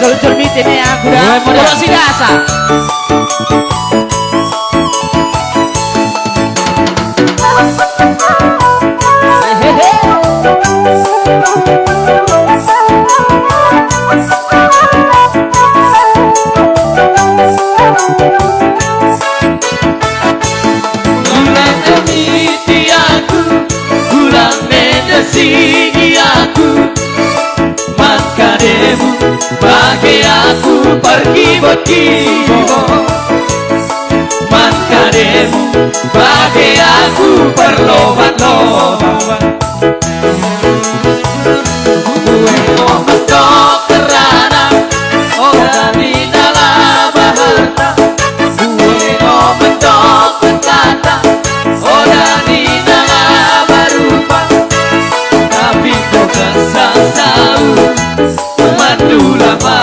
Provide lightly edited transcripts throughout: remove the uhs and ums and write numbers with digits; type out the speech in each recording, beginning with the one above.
luncur mitine aku dah modal si dasa. Bagi aku pergi berkibo Mankademu bagi aku berlobat-lobat Gue ngomong kerana orang di dalam harta Gue ngomong berkata orang di dalam rupa Tapi kau kesal tahu Mandu lama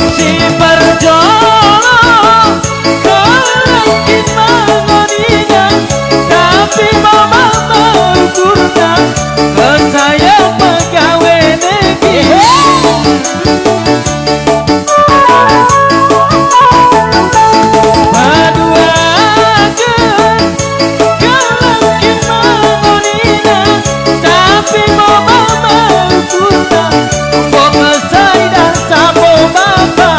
Si berjolong Kelengkin mengoninya Tapi mama mengukurnya Ke saya pegawai negeri Paduakan Kelengkin mengoninya Tapi mama mengukurnya Kok mesai dan sapo bapak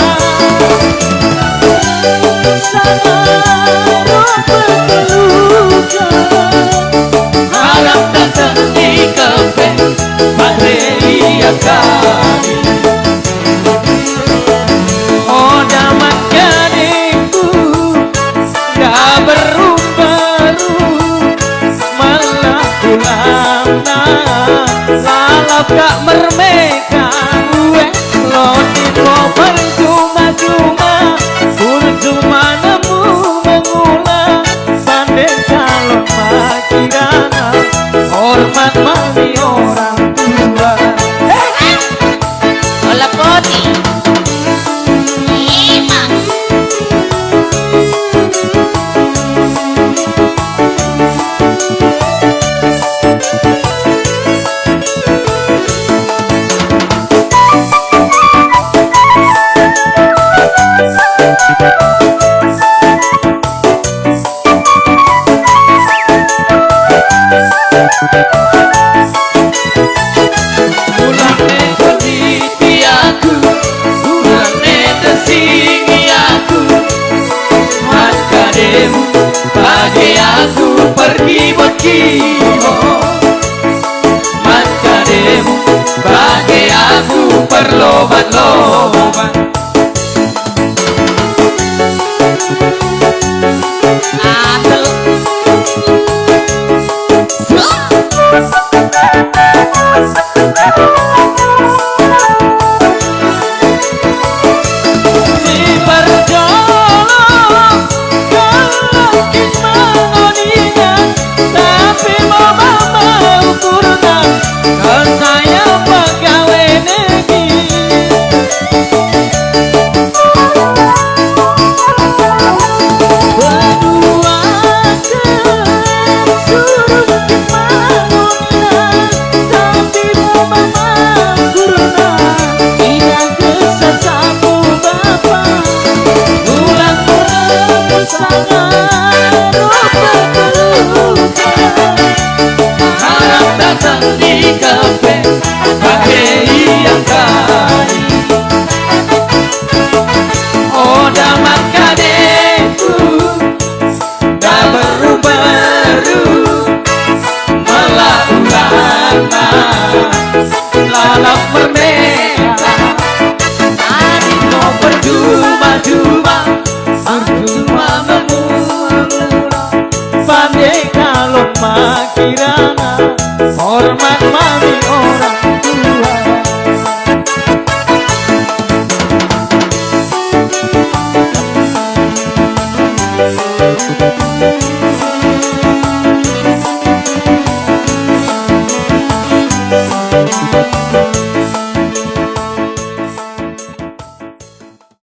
Harap datang di kafe Materia kami Oh damat gadingku Gak berubah-ubah Malah pulang Lalap gak mermeka Gue lodiko percuma-cuma Percuma nemu mengulang Pandai calon makirana Hormat mami orang tua Ola poti. Emang. Ulang nekoditi aku Ulang netesingi aku Mankademu bagi aku pergi berkibo Mankademu bagi aku berlobat-lobat Aduh. Si berjolong Kelengkin mengoninya Tapi mama mengukurnya Kan saya pegawai negeri Berduakan suruh bikin mengoninya Tapi mama mengukurnya Tidak kesal sapu bapak Ulang sangat rupa luka Harap datang di kafe pakai yang kali Oh damat kadekku Dah berubah-ubah Malah ulana Lalap merdeka Tadi kau berjumpa-jumpa Berjumpa mengulang Pandai kalau makirana Hormat mami orang tua